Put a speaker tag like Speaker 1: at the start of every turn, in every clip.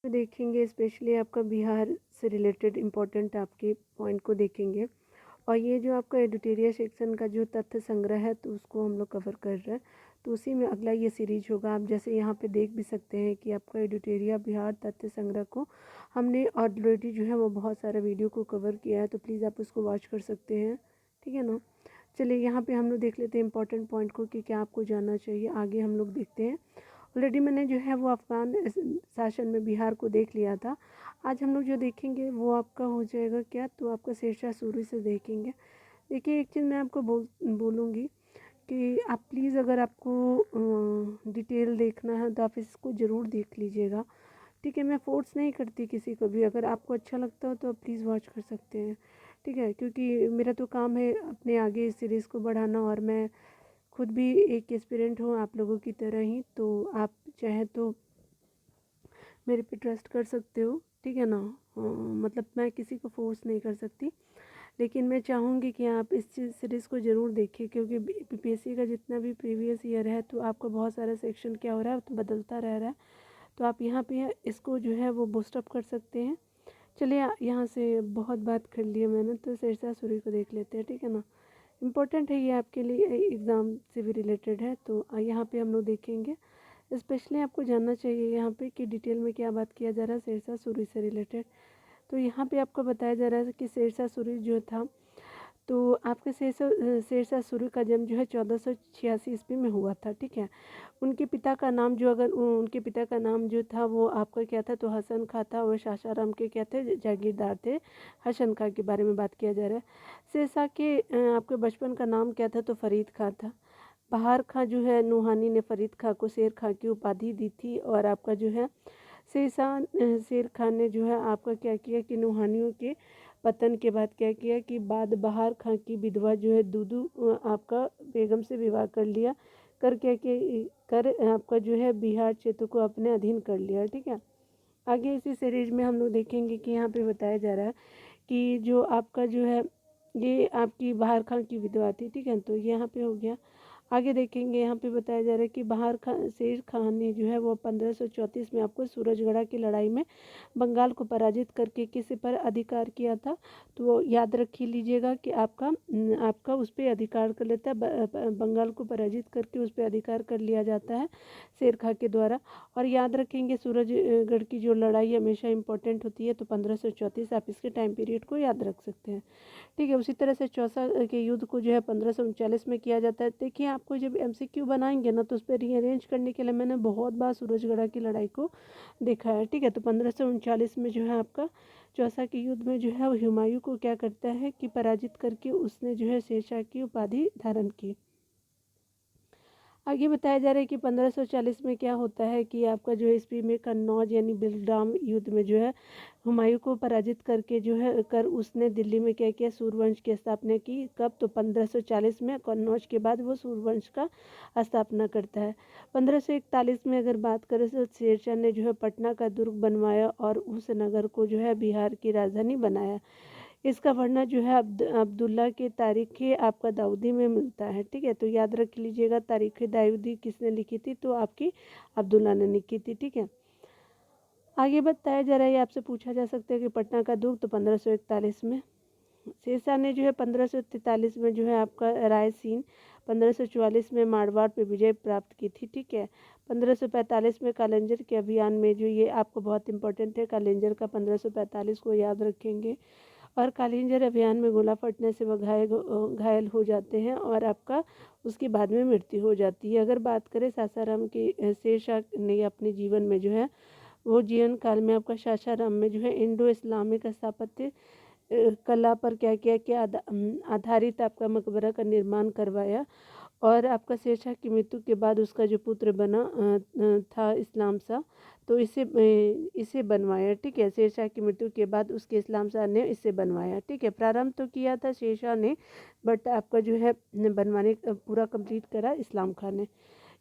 Speaker 1: देखेंगे स्पेशली आपका बिहार से रिलेटेड इम्पोर्टेंट आपके पॉइंट को देखेंगे। और ये जो आपका एडिटोरियल सेक्शन का जो तथ्य संग्रह है तो उसको हम लोग कवर कर रहे हैं, तो उसी में अगला ये सीरीज होगा। आप जैसे यहाँ पे देख भी सकते हैं कि आपका एडिटोरियल बिहार तथ्य संग्रह को हमने ऑलरेडी जो है वो बहुत सारा वीडियो को कवर किया है, तो प्लीज़ आप उसको वॉच कर सकते हैं, ठीक है ना। चलिए यहाँ पे हम लोग देख लेते हैं इंपॉर्टेंट पॉइंट को कि क्या आपको जानना चाहिए। आगे हम लोग देखते हैं। ऑलरेडी मैंने जो है वो अफ़गान शासन में बिहार को देख लिया था। आज हम लोग जो देखेंगे वो आपका हो जाएगा क्या, तो आपका शेरशाह सूरी से देखेंगे। देखिए एक चीज़ मैं आपको बोलूँगी कि आप प्लीज़ अगर आपको डिटेल देखना है तो आप इसको ज़रूर देख लीजिएगा, ठीक है। मैं फोर्स नहीं करती किसी को भी, अगर आपको अच्छा लगता हो तो आप प्लीज़ वॉच कर सकते हैं, ठीक है। क्योंकि मेरा तो काम है अपने आगे इस सीरीज़ को बढ़ाना, और मैं खुद भी एक एस्पिरेंट हूँ आप लोगों की तरह ही, तो आप चाहे तो मेरे पे ट्रस्ट कर सकते हो, ठीक है ना। मतलब मैं किसी को फोर्स नहीं कर सकती, लेकिन मैं चाहूँगी कि आप इस चीज़ सीरीज़ को ज़रूर देखें, क्योंकि पीपीएससी का जितना भी प्रीवियस ईयर है तो आपका बहुत सारा सेक्शन क्या हो रहा है तो बदलता रह रहा है, तो आप यहाँ पे इसको जो है वो बूस्टअप कर सकते हैं। चलिए यहाँ से बहुत बात कर ली है मैंने, तो शेरशाह सूरी को देख लेते हैं, ठीक है ना। इम्पोर्टेंट है ये आपके लिए, एग्ज़ाम से भी रिलेटेड है, तो यहाँ पे हम लोग देखेंगे। स्पेशली आपको जानना चाहिए यहाँ पे कि डिटेल में क्या बात किया जा रहा है शेरशाह सूरी से रिलेटेड। तो यहाँ पे आपको बताया जा रहा है कि शेरशाह सूरी जो था, तो आपके शेरशाह सूरी का जन्म जो है 1486 ईस्वी में हुआ था, ठीक है। उनके पिता का नाम जो अगर उनके पिता का नाम जो था वो आपका क्या था, तो हसन खां था। वो सासाराम के क्या थे, जागीरदार थे। हसन खां के बारे में बात किया जा रहा है। शेरशाह के आपके बचपन का नाम क्या था, तो फरीद खां था। बहार खां जो है नूहानी ने फरीद खां को शेर खां की उपाधि दी थी, और आपका जो है शेर खान ने जो है आपका क्या किया कि नूहानियों के पतन के बाद क्या किया कि बाद बहार खां की विधवा जो है दूदू आपका बेगम से विवाह कर लिया, कर क्या कि कर आपका जो है बिहार क्षेत्र को अपने अधीन कर लिया, ठीक है। आगे इसी सीरीज में हम लोग देखेंगे कि यहाँ पे बताया जा रहा है कि जो आपका जो है ये आपकी बहार खां की विधवा थी, ठीक है। तो यहाँ पे हो गया। आगे देखेंगे यहाँ पे बताया जा रहा है कि बहार खां शेर खान ने जो है वो 1534 में आपको सूरजगढ़ की लड़ाई में बंगाल को पराजित करके किस पर अधिकार किया था, तो वो याद रख लीजिएगा कि आपका उस पर अधिकार कर लेता है, बंगाल को पराजित करके उस पर अधिकार कर लिया जाता है शेर खां के द्वारा। और याद रखेंगे सूरजगढ़ की जो लड़ाई हमेशा इंपॉर्टेंट होती है, तो 1534 आप इसके टाइम पीरियड को याद रख सकते हैं, ठीक है। उसी तरह से चौसा के युद्ध को जो है 1539 में किया जाता है। देखिए आपको जब एमसीक्यू बनाएंगे ना तो उस पर रीअरेंज करने के लिए मैंने बहुत बार सूरजगढ़ की लड़ाई को देखा है, ठीक है। तो 1539 में जो है आपका चौसा के युद्ध में जो है वो हुमायूं को क्या करता है कि पराजित करके उसने जो है शेरशाह की उपाधि धारण की। आगे बताया जा रहा है कि 1540 में क्या होता है कि आपका जो है ईस्वी में कन्नौज यानी बिलग्राम युद्ध में जो है हुमायूं को पराजित करके जो है उसने दिल्ली में क्या किया, सूर्यवंश की स्थापना की। कब, तो 1540 में कन्नौज के बाद वो सूर्यवंश का स्थापना करता है। 1541 में अगर बात करें तो शेरशाह ने जो है पटना का दुर्ग बनवाया और उस नगर को जो है बिहार की राजधानी बनाया। इसका वर्णन जो है अब्दुल्ला के तारीख़ आपका दाऊदी में मिलता है, ठीक है। तो याद रख लीजिएगा तारीख़ दाऊदी किसने लिखी थी, तो आपकी अब्दुल्ला ने लिखी थी, ठीक है। आगे बताया जा रहा है, आपसे पूछा जा सकता है कि पटना का दुर्ग तो 1541 में। शेरशाह ने जो है 1543 में जो है आपका रायसीन, 1544 में मारवाड़ पे विजय प्राप्त की थी, ठीक है। 1545 में कालिंजर के अभियान में जो ये आपको बहुत इंपॉर्टेंट है, कालिंजर का 1545 को याद रखेंगे। और कालिंजर अभियान में गोला फटने से वह घायल हो जाते हैं और आपका उसके बाद में मृत्यु हो जाती है। अगर बात करें सासाराम की, शेरशाह ने अपने जीवन में जो है वो जीवन काल में आपका सासाराम में जो है इंडो इस्लामिक स्थापत्य कला पर क्या किया कि आधारित आपका मकबरा का निर्माण करवाया। और आपका शेरशाह की मृत्यु के बाद उसका जो पुत्र बना था इस्लाम शाह, तो इसे बनवाया, ठीक है। शेरशाह की मृत्यु के बाद उसके इस्लाम शाह ने इसे बनवाया, ठीक है। प्रारंभ तो किया था शेरशाह ने, बट आपका जो है बनवाने पूरा कंप्लीट करा इस्लाम खान ने।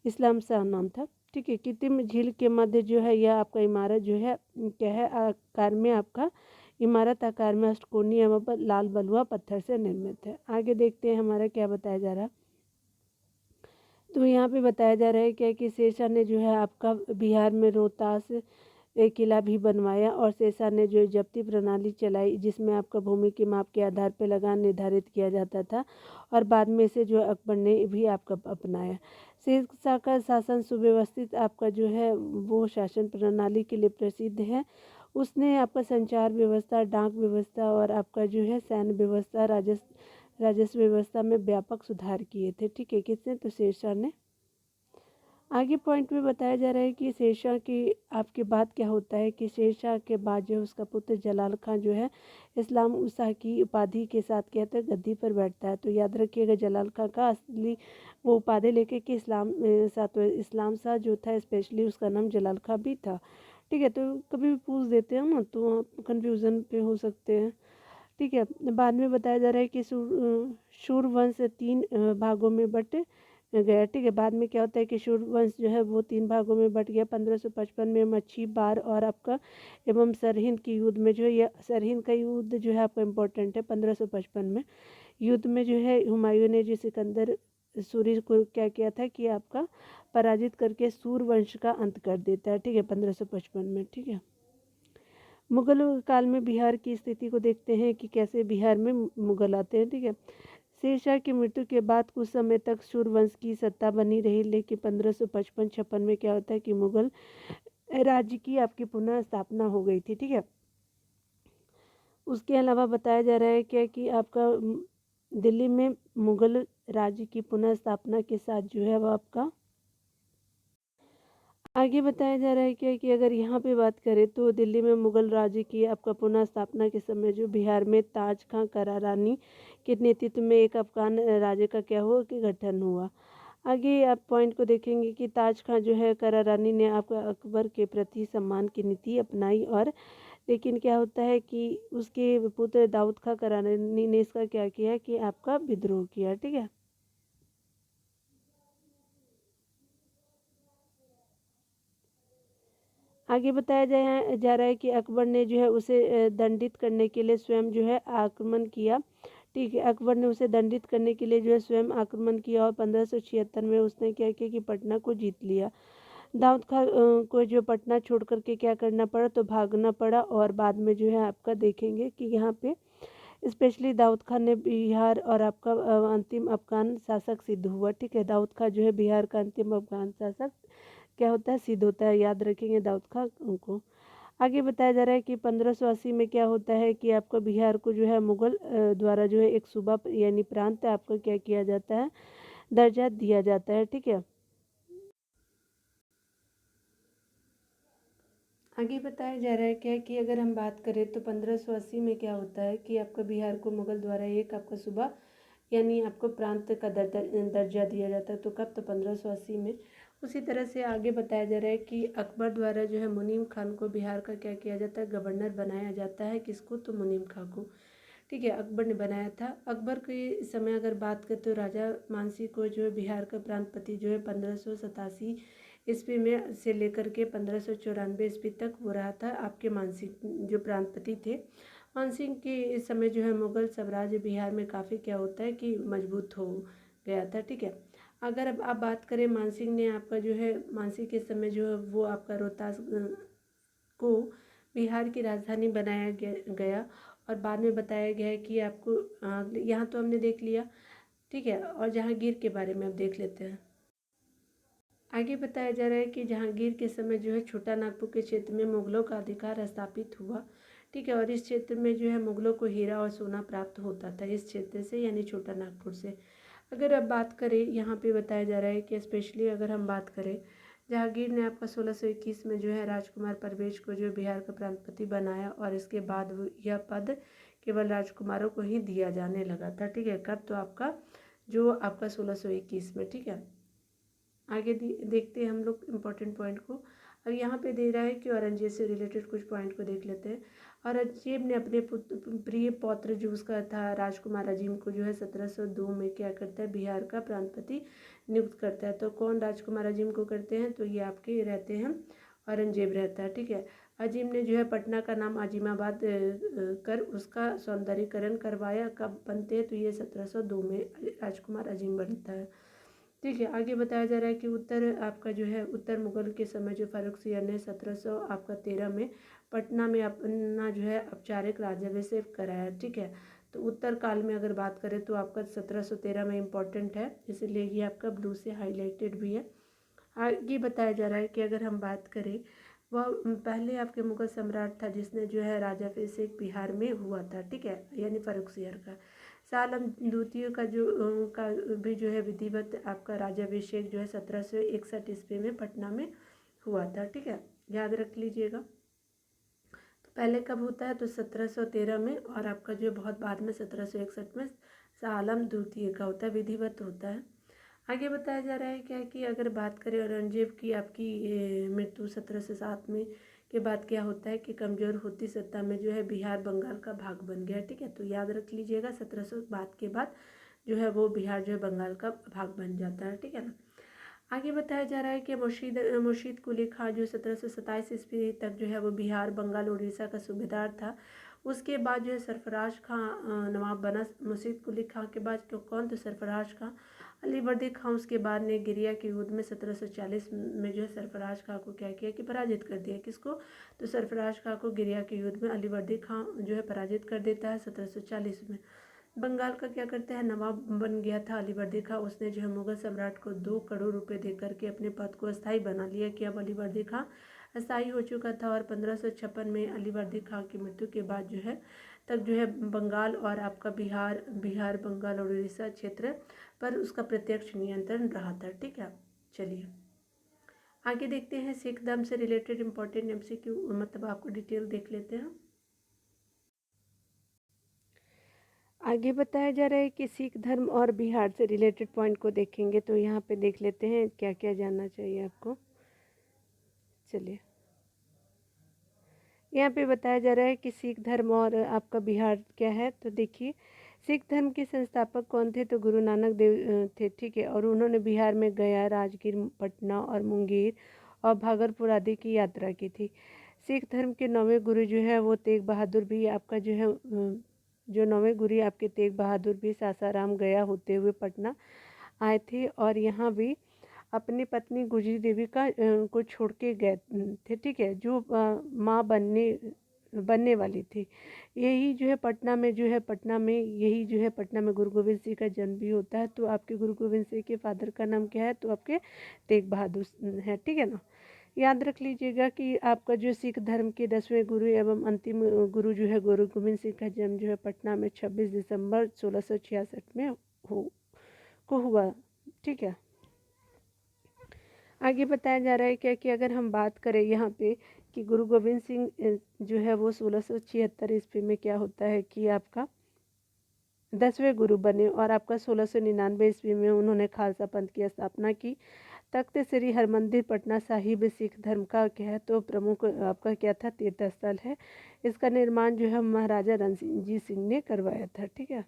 Speaker 1: इस्लाम शाह नाम था, ठीक है। कृत्रिम झील के मध्य जो है यह आपका इमारत जो है क्या है, आकार में आपका इमारत आकार में अष्टकोणीय एवं लाल बलुआ पत्थर से निर्मित है। आगे देखते हैं हमारा क्या बताया जा रहा है। तो यहाँ पे बताया जा रहा है क्या कि शेरशाह ने जो है आपका बिहार में रोहतास एक किला भी बनवाया और शेरशाह ने जो जब्ती प्रणाली चलाई जिसमें आपका भूमि की माप के आधार पर लगान निर्धारित किया जाता था और बाद में से जो अकबर ने भी आपका अपनाया। शेरशाह का शासन सुव्यवस्थित आपका जो है वो शासन प्रणाली के लिए प्रसिद्ध है। उसने आपका संचार व्यवस्था, डाक व्यवस्था और आपका जो है सैन्य व्यवस्था, राजस्व व्यवस्था में व्यापक सुधार किए थे। ठीक है, किसने? तो शेरशाह ने। आगे पॉइंट में बताया जा रहा है कि शेरशाह की आपके बाद क्या होता है कि शेरशाह के बाद जो उसका पुत्र जलाल खां जो है इस्लाम शाह की उपाधि के साथ क्या होता है गद्दी पर बैठता है। तो याद रखिएगा जलाल खां का असली वो उपाधि लेके कि इस्लाम शाह जो था स्पेशली उसका नाम जलाल खां भी था। ठीक है, तो कभी भी पूछ देते हैं ना तो आप कन्फ्यूज़न पे हो सकते हैं। ठीक है, बाद में बताया जा रहा है कि शूर वंश 3 भागों में बट गया। ठीक है, बाद में क्या होता है कि शूर वंश जो है वो 3 भागों में बट गया। 1555 में मच्छी बार और आपका एवं सरहिंद की युद्ध में जो है यह सरहिंद का युद्ध जो है आपका इम्पोर्टेंट है। 1555 में युद्ध में जो है हुमायूं ने जो सिकंदर सूरी को क्या किया था कि आपका पराजित करके सूर वंश का अंत कर देता है। ठीक है, 1555 में। ठीक है, मुगल काल में बिहार की स्थिति को देखते हैं कि कैसे बिहार में मुगल आते हैं। ठीक है, शेरशाह की मृत्यु के बाद कुछ समय तक सूर्यवंश की सत्ता बनी रही, लेकिन 1555-56 में क्या होता है कि मुगल राज्य की आपकी पुनः स्थापना हो गई थी। ठीक है, उसके अलावा बताया जा रहा है क्या कि आपका दिल्ली में मुगल राज्य की पुनः स्थापना के साथ जो है वो आपका आगे बताया जा रहा है क्या कि अगर यहाँ पे बात करें तो दिल्ली में मुगल राज्य की आपका पुनः स्थापना के समय जो बिहार में ताज खां करारानी के नेतृत्व में एक अफगान राज्य का क्या हुआ कि गठन हुआ। आगे आप पॉइंट को देखेंगे कि ताज खां जो है करारानी ने आपका अकबर के प्रति सम्मान की नीति अपनाई और लेकिन क्या होता है कि उसके पुत्र दाऊद खां करारानी ने इसका क्या किया कि आपका विद्रोह किया। ठीक है, आगे बताया जा रहा है कि अकबर ने जो है उसे दंडित करने के लिए स्वयं जो है आक्रमण किया। ठीक है, अकबर ने उसे दंडित करने के लिए जो है स्वयं आक्रमण किया और 1576 में उसने क्या किया कि पटना को जीत लिया। दाऊद खां को जो पटना छोड़ करके क्या करना पड़ा तो भागना पड़ा और बाद में जो है आपका देखेंगे कि यहाँ पे स्पेशली दाऊद खान ने बिहार और आपका अंतिम अफगान शासक सिद्ध हुआ। ठीक है, दाऊद खान जो है बिहार का अंतिम अफगान शासक क्या होता है सिद्ध होता है। याद रखेंगे दाऊद खान को। आगे बताया जा रहा है कि 1580 में क्या होता है कि आपका बिहार को जो है मुगल द्वारा जो है एक सूबा यानी प्रांत आपका क्या किया जाता है दर्जा दिया जाता है। ठीक है, आगे बताया जा रहा है क्या कि अगर हम बात करें तो 1580 में क्या होता है कि आपका बिहार को मुगल द्वारा एक आपका सूबा यानी आपको प्रांत का दर्जा दिया जाता है। तो कब? तो 1580 में। उसी तरह से आगे बताया जा रहा है कि अकबर द्वारा जो है मुनीम खान को बिहार का क्या किया जाता है गवर्नर बनाया जाता है। किसको? तो मुनीम खान को। ठीक है, अकबर ने बनाया था। अकबर के समय अगर बात करें तो राजा मानसिंह को जो है बिहार का प्रांतपति जो है 1587 ईस्वी में से लेकर के 1594 ईस्वी तक हो रहा था। आपके मानसिंह जो प्रांतपति थे मानसिंह के इस समय जो है मुगल साम्राज्य बिहार में काफ़ी क्या होता है कि मजबूत हो गया था। ठीक है, अगर अब आप बात करें मानसिंह ने आपका जो है मानसिंह के समय जो है वो आपका रोहतास को बिहार की राजधानी बनाया गया और बाद में बताया गया है कि आपको यहाँ तो हमने देख लिया। ठीक है, और जहांगीर के बारे में अब देख लेते हैं। आगे बताया जा रहा है कि जहांगीर के समय जो है छोटा नागपुर के क्षेत्र में मुगलों का अधिकार स्थापित हुआ। ठीक है, और इस क्षेत्र में जो है मुगलों को हीरा और सोना प्राप्त होता था इस क्षेत्र से यानी छोटा नागपुर से। अगर अब बात करें यहाँ पे बताया जा रहा है कि स्पेशली अगर हम बात करें जहांगीर ने आपका 1621 में जो है राजकुमार परवेज को जो बिहार का प्रांतपति बनाया और इसके बाद यह पद केवल राजकुमारों को ही दिया जाने लगा था। ठीक है, कब? तो आपका जो आपका 1621 में। ठीक है, आगे देखते हैं हम लोग इम्पोर्टेंट पॉइंट को। अब यहाँ पे दे रहा है कि औरंगजेब से रिलेटेड कुछ पॉइंट को देख लेते हैं। औरंगजेब ने अपने प्रिय पौत्र जो उसका था राजकुमार अजीम को जो है 1702 में क्या करता है बिहार का प्रांतपति नियुक्त करता है। तो कौन राजकुमार अजीम को करते हैं? तो ये आपके रहते हैं औरंगजेब रहता है। ठीक है, अजीम ने जो है पटना का नाम अजीमाबाद कर उसका सौंदर्यीकरण करवाया। कब बनते हैं? तो ये 1702 में राजकुमार अजीम बनता है। ठीक है। आगे बताया जा रहा है कि उत्तर आपका जो है उत्तर मुगल के समय जो फ़र्रुखसियर ने 1700 आपका 13 में पटना में अपना जो है औपचारिक राज्याभिषेक कराया। ठीक है, तो उत्तर काल में अगर बात करें तो आपका 1713 में इम्पोर्टेंट है, इसीलिए ये आपका ब्लू से हाईलाइटेड भी है। आगे बताया जा रहा है कि अगर हम बात करें, वह पहले आपके मुगल सम्राट था जिसने जो है राज्याभिषेक बिहार में हुआ था। ठीक है, यानी फ़र्रुखसियर का। सालम द्वितीय का जो का भी जो है विधिवत आपका राज्याभिषेक जो है 1761 ईस्वी में पटना में हुआ था। ठीक है, याद रख लीजिएगा। तो पहले कब होता है तो 1713 में, और आपका जो बहुत बाद में 1761 में सालम द्वितीय का होता है, विधिवत होता है। आगे बताया जा रहा है क्या कि अगर बात करें औरंगजेब की आपकी मृत्यु 1707 में के बाद क्या होता है कि कमज़ोर होती सत्ता में जो है बिहार बंगाल का भाग बन गया। ठीक है, तो याद रख लीजिएगा 1700 बाद के बाद जो है वो बिहार जो है बंगाल का भाग बन जाता है। ठीक है ना। आगे बताया जा रहा है कि मुर्शीद कुली खां जो 1727 ईस्वी तक जो है वो बिहार बंगाल उड़ीसा का सूबेदार था। उसके बाद जो है सरफराज खां नवाब बना। मुर्शीद कुली खां के बाद कौन, तो सरफराज खां। अलीवर्दी खां उसके बाद ने गिरिया के युद्ध में 1740 में जो है सरफराज खां को क्या किया कि पराजित कर दिया। किसको, तो सरफराज खां को गिरिया के युद्ध में अलीवर्दी खां जो है पराजित कर देता है 1740 में। बंगाल का क्या करता है, नवाब बन गया था अलीवर्दी खां। उसने जो है मुगल सम्राट को 2 करोड़ रुपए दे करके अपने पद को अस्थायी बना लिया कि अब अलीवर्दी खां अस्थायी हो चुका था। और 1556 में अलीवर्दी खां की मृत्यु के बाद जो है तक जो है बंगाल और आपका बिहार बंगाल और उड़ीसा क्षेत्र पर उसका प्रत्यक्ष नियंत्रण रहा था। ठीक है, चलिए आगे देखते हैं। सिख धर्म से रिलेटेड इंपॉर्टेंट एमसीक्यू, मतलब आपको डिटेल देख लेते हैं। आगे बताया जा रहा है कि सिख धर्म और बिहार से रिलेटेड पॉइंट को देखेंगे, तो यहाँ पे देख लेते हैं क्या क्या जानना चाहिए आपको। चलिए, यहाँ पे बताया जा रहा है कि सिख धर्म और आपका बिहार क्या है। तो देखिए, सिख धर्म के संस्थापक कौन थे, तो गुरु नानक देव थे। ठीक है, और उन्होंने बिहार में गया, राजगीर, पटना और मुंगेर और भागलपुर आदि की यात्रा की थी। सिख धर्म के 9वें गुरु जो है वो तेग बहादुर भी आपका जो है जो 9वें गुरु आपके तेग बहादुर भी सासाराम गया होते हुए पटना आए थे, और यहाँ भी अपनी पत्नी गुजरी देवी को छोड़ के गए थे। ठीक है, जो माँ बनने वाली थी। यही जो है पटना में गुरु गोविंद सिंह का जन्म भी होता है। तो आपके गुरु गोविंद सिंह के फादर का नाम क्या है, तो आपके तेग बहादुर है। ठीक है ना। याद रख लीजिएगा कि आपका जो सिख धर्म के 10वें गुरु एवं अंतिम गुरु जो है गुरु गोविंद सिंह का जन्म जो है पटना में 26 दिसंबर 1666 में हुआ। ठीक है, आगे बताया जा रहा है क्या कि अगर हम बात करें यहाँ पे कि गुरु गोविंद सिंह जो है वो 1676 ईस्वी में क्या होता है कि आपका 10वें गुरु बने, और आपका 1699 ईस्वी में उन्होंने खालसा पंथ की स्थापना की। तख्त श्री हरमंदिर पटना साहिब सिख धर्म का क्या है, तो प्रमुख आपका क्या था, तीर्थ स्थल है। इसका निर्माण जो है महाराजा रणजीत सिंह ने करवाया था। ठीक है,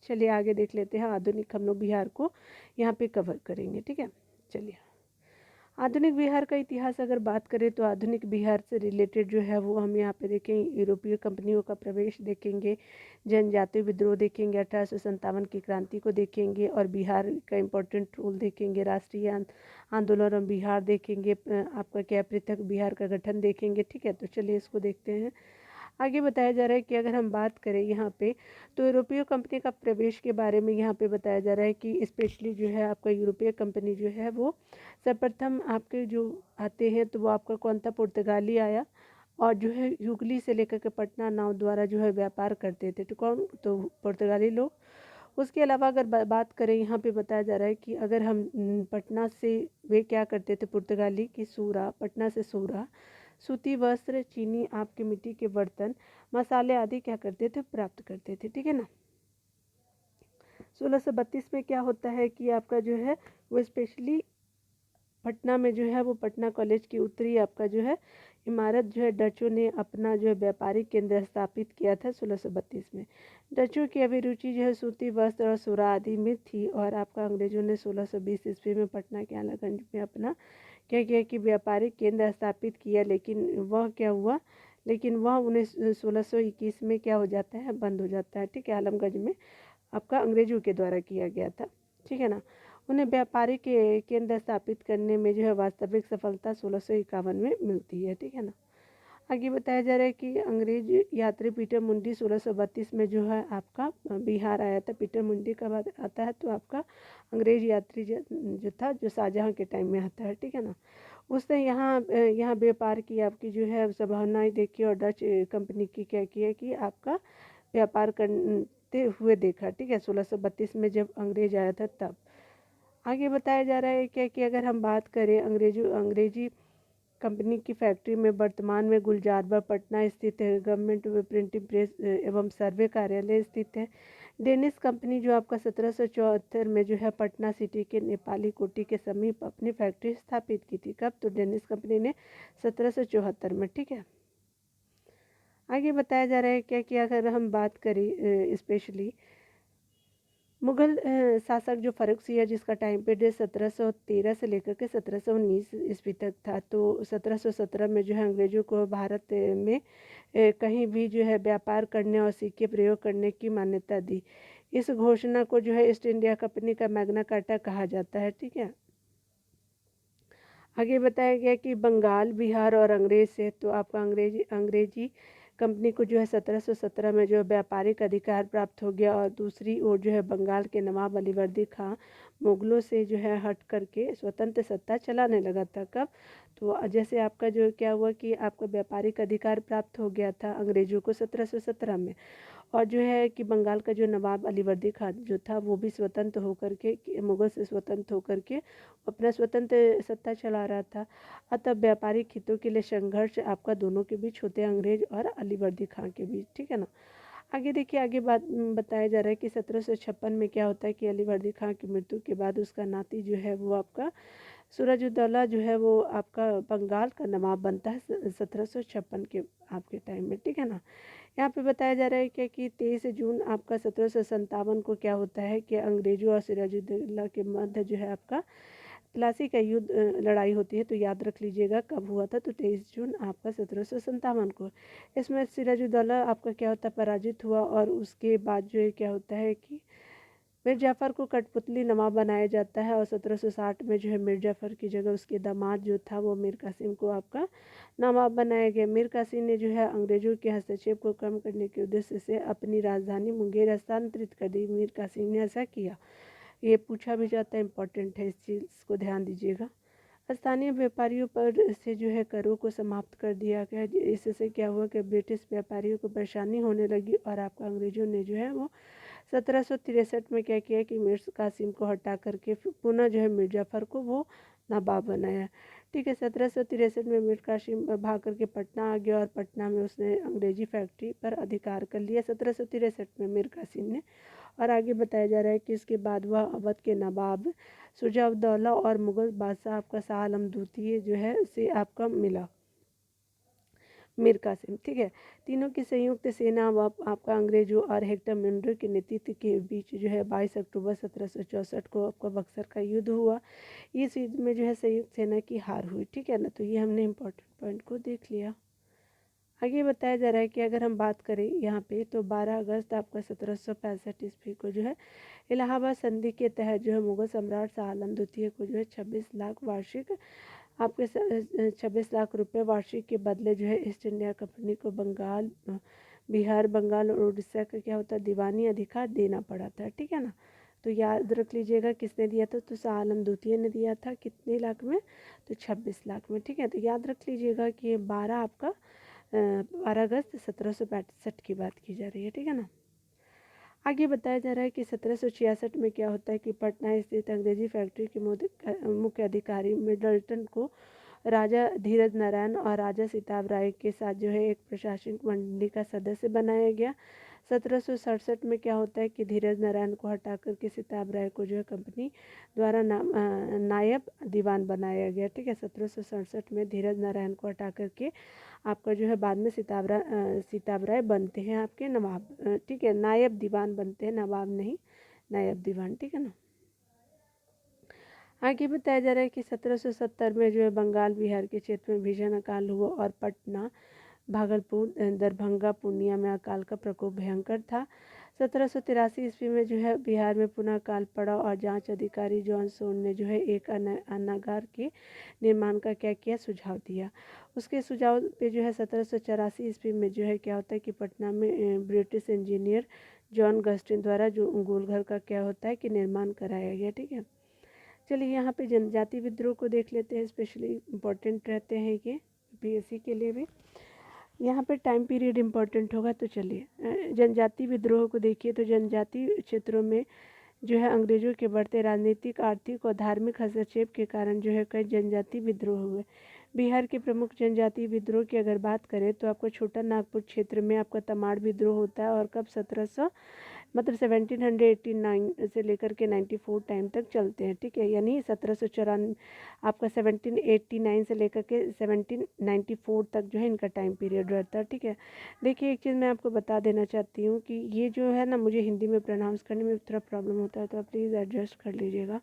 Speaker 1: चलिए आगे देख लेते हैं। आधुनिक हम लोग बिहार को यहाँ पे कवर करेंगे। ठीक है, चलिए आधुनिक बिहार का इतिहास अगर बात करें तो आधुनिक बिहार से रिलेटेड जो है वो हम यहाँ पे देखेंगे। यूरोपीय कंपनियों का प्रवेश देखेंगे, जनजातीय विद्रोह देखेंगे, 1857 की क्रांति को देखेंगे, और बिहार का इम्पोर्टेंट रोल देखेंगे, राष्ट्रीय आंदोलन और बिहार देखेंगे, आपका क्या पृथक बिहार का गठन देखेंगे। ठीक है, तो चलिए इसको देखते हैं। आगे बताया जा रहा है कि अगर हम बात करें यहाँ पे तो यूरोपीय कंपनी का प्रवेश के बारे में यहाँ पे बताया जा रहा है कि स्पेशली जो है आपका यूरोपीय कंपनी जो है वो सर्वप्रथम आपके जो आते हैं तो वो आपका कौन था, पुर्तगाली आया, और जो है युगली से लेकर के पटना नाव द्वारा जो है व्यापार करते थे। तो कौन, तो पुर्तगाली लोग। उसके अलावा अगर बात करें यहाँ पे बताया जा रहा है कि अगर हम पटना से वे क्या करते थे, पुर्तगाली की सूरा, पटना से सूरा, सूती वस्त्र, चीनी, आपके मिट्टी के बर्तन, मसाले आदि क्या करते थे, प्राप्त करते थे। ठीक है ना। 1632 में क्या होता है कि आपका जो है वो स्पेशली पटना में जो है वो पटना कॉलेज की उत्तरी आपका जो है इमारत जो है डचों ने अपना जो है व्यापारिक केंद्र स्थापित किया था 1632 में। डचों की अभिरुचि जो है सूती वस्त्र और सूरा आदि में थी, और आपका अंग्रेजों ने 1620 ईस्वी में पटना के आलागंज में अपना क्या किया कि व्यापारिक केंद्र स्थापित किया, लेकिन वह क्या हुआ, लेकिन वह 1621 में क्या हो जाता है, बंद हो जाता है। ठीक है, आलमगंज में आपका अंग्रेजों के द्वारा किया गया था। ठीक है ना। उन्हें व्यापारिक केंद्र स्थापित करने में जो है वास्तविक सफलता 1651 में मिलती है। ठीक है ना। आगे बताया जा रहा है कि अंग्रेज यात्री पीटर मुंडी 1632 में जो है आपका बिहार आया था। पीटर मुंडी कब आता है तो आपका अंग्रेज यात्री जो था जो शाहजहाँ के टाइम में आता है। ठीक है ना। उसने यहाँ व्यापार की आपकी जो है संभावनाएं देखी और डच कंपनी की क्या किया कि आपका व्यापार करते हुए देखा। ठीक है। 1632 में जब अंग्रेज आया था तब। आगे बताया जा रहा है क्या कि अगर हम बात करें अंग्रेजी कंपनी की फैक्ट्री में वर्तमान में गुलजारबाग पटना स्थित है। गवर्नमेंट प्रिंटिंग प्रेस एवं सर्वे कार्यालय स्थित है। डेनिस कंपनी जो आपका 1774 में जो है पटना सिटी के नेपाली कोठी के समीप अपनी फैक्ट्री स्थापित की थी। कब तो डेनिस कंपनी ने 1774 में। ठीक है। आगे बताया जा रहा है क्या कि अगर हम बात करें स्पेशली मुगल शासक जो फर्रुखसिंह जिसका टाइम पीरियड 1713 से लेकर के 1719 ईस्वी तक था। तो 1717 में जो है अंग्रेजों को भारत में कहीं भी जो है व्यापार करने और सिक्के प्रयोग करने की मान्यता दी। इस घोषणा को जो है ईस्ट इंडिया कंपनी का मैग्ना कार्टा कहा जाता है। ठीक है। आगे बताया गया कि बंगाल बिहार और अंग्रेज से तो आपका अंग्रेजी कंपनी को जो है 1717 में जो है व्यापारिक अधिकार प्राप्त हो गया। और दूसरी ओर जो है बंगाल के नवाब अलीवर्दी खां मुगलों से जो है हट करके स्वतंत्र सत्ता चलाने लगा था। कब तो जैसे आपका जो क्या हुआ कि आपका व्यापारिक अधिकार प्राप्त हो गया था अंग्रेजों को 1717 में। और जो है कि बंगाल का जो नवाब अलीवर्दी खां जो था वो भी स्वतंत्र होकर के मुगल से स्वतंत्र होकर के अपना स्वतंत्र सत्ता चला रहा था। अतः व्यापारिक हितों के लिए संघर्ष आपका दोनों के बीच होते हैं, अंग्रेज और अलीवर्दी खां के बीच। ठीक है ना। आगे देखिए आगे बात बताया जा रहा है कि 1756 में क्या होता है कि अलीवर्दी खां की मृत्यु के बाद उसका नाती जो है वो आपका सूरजउद्दौला जो है वो आपका बंगाल का नवाब बनता है 1756 के आपके टाइम में। ठीक है ना। यहाँ पे बताया जा रहा है क्या कि 23 जून आपका 1757 को क्या होता है कि अंग्रेजों और सिराजुद्दौला के मध्य जो है आपका प्लासी का युद्ध लड़ाई होती है। तो याद रख लीजिएगा कब हुआ था तो 23 जून आपका 1757 को। इसमें सिराजुद्दौला आपका क्या होता है पराजित हुआ। और उसके बाद जो है क्या होता है कि मीर जाफ़र को कठपुतली नवाब बनाया जाता है। और 1760 में जो है मीर जाफ़र की जगह उसके दामाद जो था वो मीर कासिम को आपका नवाब बनाया गया। मीर कासिम ने जो है अंग्रेजों के हस्तक्षेप को कम करने के उद्देश्य से अपनी राजधानी मुंगेर हस्तांतरित कर दी। मीर कासिम ने ऐसा किया, ये पूछा भी जाता है, इंपॉर्टेंट है, इस चीज़ को ध्यान दीजिएगा। स्थानीय व्यापारियों पर से जो है करों को समाप्त कर दिया गया। इससे क्या हुआ कि ब्रिटिश व्यापारियों को परेशानी होने लगी। और आपका अंग्रेजों ने जो है वो 1763 में क्या किया कि मीर कासिम को हटा करके पुनः जो है मीर जाफ़र को वो नवाब बनाया। ठीक है। 1763 में मीर कासिम भाग करके पटना आ गया और पटना में उसने अंग्रेजी फैक्ट्री पर अधिकार कर लिया 1763 में मीर कासिम ने। और आगे बताया जा रहा है कि इसके बाद वह अवध के नवाब शुजाउद्दौला और मुगल बादशाह आपका शाह आलम द्वितीय जो है से आपका मिला मीर कासिम। ठीक है। तीनों की संयुक्त सेना व आपका अंग्रेजों और हेक्टर मिंडो के नेतृत्व के बीच जो है 22 अक्टूबर 1764 को आपका बक्सर का युद्ध हुआ। इस युद्ध में जो है संयुक्त सेना की हार हुई। ठीक है ना। तो ये हमने इम्पोर्टेंट पॉइंट को देख लिया। आगे बताया जा रहा है कि अगर हम बात करें यहाँ पे तो 12 अगस्त आपका 1765 ईस्वी को जो है इलाहाबाद संधि के तहत जो है मुगल सम्राट शाह आलम द्वितीय को जो है 26 लाख वार्षिक आपके 26 लाख रुपए वार्षिक के बदले जो है ईस्ट इंडिया कंपनी को बंगाल बिहार बंगाल और उड़ीसा का क्या होता है दीवानी अधिकार देना पड़ा था। ठीक है ना। तो याद रख लीजिएगा किसने दिया था तो शाह आलम द्वितीय ने दिया था कितने लाख में तो 26 लाख में। ठीक है। तो याद रख लीजिएगा कि ये 12 अगस्त 1765 की बात की जा रही है। ठीक है ना। आगे बताया जा रहा है कि 1766 में क्या होता है कि पटना स्थित अंग्रेजी फैक्ट्री के मुख्य अधिकारी मिडल्टन को राजा धीरज नारायण और राजा सिताब राय के साथ जो है एक प्रशासनिक मंडली का सदस्य बनाया गया। 1767 में क्या होता है कि धीरज नारायण को हटा करके सिताब राय को जो है कंपनी द्वारा नायब दीवान बनाया गया। ठीक है। 1767 में धीरज नारायण को हटा करके आपका जो है बाद में सिताब राय बनते हैं आपके नवाब। ठीक है। नायब दीवान बनते हैं, नवाब नहीं, नायब दीवान। ठीक है ना। आगे बताया जा रहा है कि 1770 में जो है बंगाल बिहार के क्षेत्र में भीषण अकाल हुआ और पटना भागलपुर, दरभंगा, पूर्णिया में अकाल का प्रकोप भयंकर था। 1783 ईस्वी में जो है बिहार में पुनः अकाल पड़ा और जांच अधिकारी जॉन सोन ने जो है एक अन्नागार के निर्माण का क्या किया, सुझाव दिया। उसके सुझाव पे जो है 1784 ईस्वी में जो है क्या होता है कि पटना में ब्रिटिश इंजीनियर जॉन गस्टिन द्वारा जो गोलघर का क्या होता है कि निर्माण कराया गया। ठीक है, चलिए यहाँ पे जनजाति विद्रोह को देख लेते हैं, स्पेशली इम्पोर्टेंट रहते हैं ये पीएससी के लिए भी। यहाँ पे टाइम पीरियड इम्पोर्टेंट होगा, तो चलिए जनजाति विद्रोह को देखिए। तो जनजाति क्षेत्रों में जो है अंग्रेजों के बढ़ते राजनीतिक, आर्थिक और धार्मिक हस्तक्षेप के कारण जो है कई जनजाति विद्रोह हुए। बिहार के प्रमुख जनजाति विद्रोह की अगर बात करें तो आपको छोटा नागपुर क्षेत्र में आपका तमाड़ विद्रोह होता है, और कब 1700 मतलब 1789 से लेकर के 94 टाइम तक चलते हैं। ठीक है, यानी 1794 आपका 1789 से लेकर के 1794 तक जो है इनका टाइम पीरियड रहता है। ठीक है, देखिए एक चीज़ मैं आपको बता देना चाहती हूँ कि ये जो है ना, मुझे हिंदी में प्रोनाउंस करने में थोड़ा प्रॉब्लम होता है, तो आप प्लीज़ एडजस्ट कर लीजिएगा।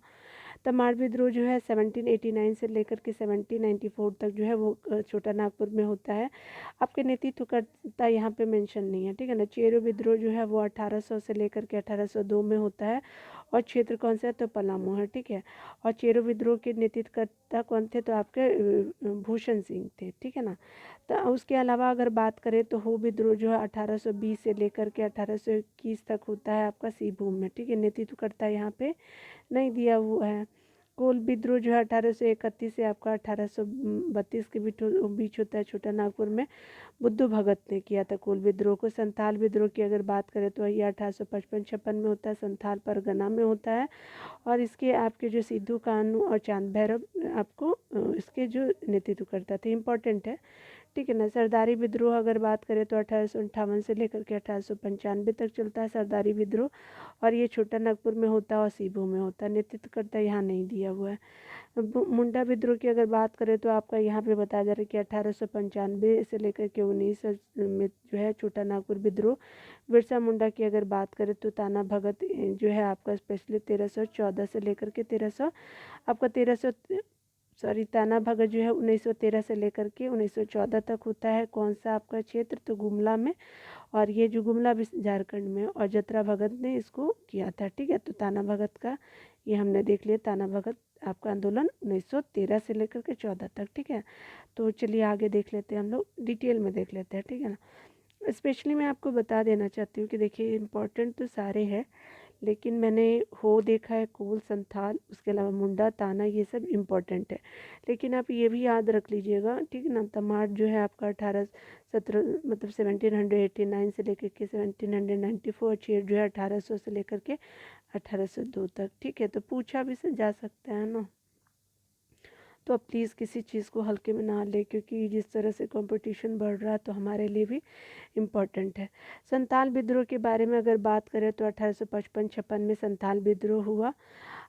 Speaker 1: तमाड़ विद्रोह जो है 1789 से लेकर के 1794 तक जो है वो छोटा नागपुर में होता है। आपके नेतृत्वकर्ता यहाँ पे मेंशन नहीं है। ठीक है ना। चेरो विद्रोह जो है वो 1800 से लेकर के 1802 में होता है, और क्षेत्र कौन सा है, तो पलामू है। ठीक है, और चेरो विद्रोह के नेतृत्वकर्ता कौन थे, तो आपके भूषण सिंह थे। ठीक है ना। तो उसके अलावा अगर बात करें तो हो विद्रोह जो है 1820 से लेकर के 1821 तक होता है आपका सिंहभूम में। ठीक है, नेतृत्वकर्ता यहाँ पे नहीं दिया हुआ है। कोल विद्रोह जो है 1831 से आपका 1832 के बीच होता है छोटा नागपुर में। बुद्धू भगत ने किया था कोल विद्रोह को। संथाल विद्रोह की अगर बात करें तो ये 1855-56 में होता है, संथाल परगना में होता है। और इसके आपके जो सिद्धू कानू और चांद भैरव आपको इसके जो नेतृत्व करता थे, इम्पोर्टेंट है। ठीक है ना। सरदारी विद्रोह अगर बात करें तो 1858 से लेकर के 1895 तक चलता है सरदारी विद्रोह, और ये छोटा नागपुर में होता है और सीबू में होता है। नेतृत्वकर्ता यहाँ नहीं दिया हुआ है। मुंडा विद्रोह की अगर बात करें तो आपका यहाँ पे बताया जा रहा है कि 1895 से लेकर के 1900 में जो है छोटा नागपुर विद्रोह। बिरसा मुंडा की अगर बात करें तो ताना भगत जो है आपका स्पेशली 1314 से लेकर के 1300 आपका 1300 सॉरी ताना भगत जो है 1913 से लेकर के 1914 तक होता है। कौन सा आपका क्षेत्र, तो गुमला में, और ये जो गुमला भी झारखंड में, और जतरा भगत ने इसको किया था। ठीक है, तो ताना भगत का ये हमने देख लिया। ताना भगत आपका आंदोलन 1913 से लेकर के 14 तक। ठीक है, तो चलिए आगे देख लेते हैं, हम लोग डिटेल में देख लेते हैं। ठीक है ना। स्पेशली मैं आपको बता देना चाहती हूँ कि देखिए इम्पोर्टेंट तो सारे हैं, लेकिन मैंने हो देखा है, कोल, संथाल, उसके अलावा मुंडा, ताना, ये सब इम्पोर्टेंट है। लेकिन आप ये भी याद रख लीजिएगा। ठीक है ना। तमाड़ जो है आपका 1789 से लेकर के 1794, चेर जो है 1800 से लेकर के 1802 तक। ठीक है, तो पूछा भी से जा सकता है ना। तो आप प्लीज़ किसी चीज़ को हल्के में ना लें, क्योंकि जिस तरह से कंपटीशन बढ़ रहा है तो हमारे लिए भी इम्पॉर्टेंट है। संथाल विद्रोह के बारे में अगर बात करें तो 1855-56 में संथाल विद्रोह हुआ।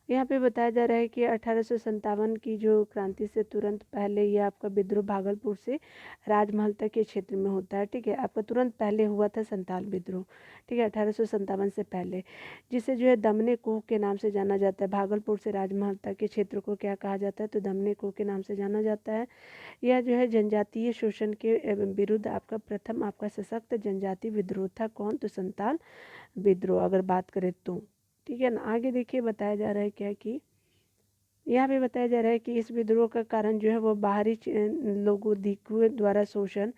Speaker 1: यहाँ पे बताया जा रहा है कि 1857 की जो क्रांति से तुरंत पहले ये आपका विद्रोह भागलपुर से राजमहल तक के क्षेत्र में होता है। ठीक है, आपका तुरंत पहले हुआ था संथाल विद्रोह। ठीक है, 1857 से पहले, जिसे जो है दमने कोह के नाम से जाना जाता है। भागलपुर से राजमहल तक के क्षेत्र को क्या कहा जाता है, तो दमने कोह के नाम से जाना जाता है। यह जो है जनजातीय शोषण के विरुद्ध आपका प्रथम आपका सशक्त जनजाति विद्रोह था। कौन, तो संथाल विद्रोह अगर बात करें तो। ठीक है ना। आगे देखिए बताया जा रहा है क्या कि यहाँ पे बताया जा रहा है कि इस विद्रोह का कारण जो है वो बाहरी लोगों दिकुओं द्वारा शोषण,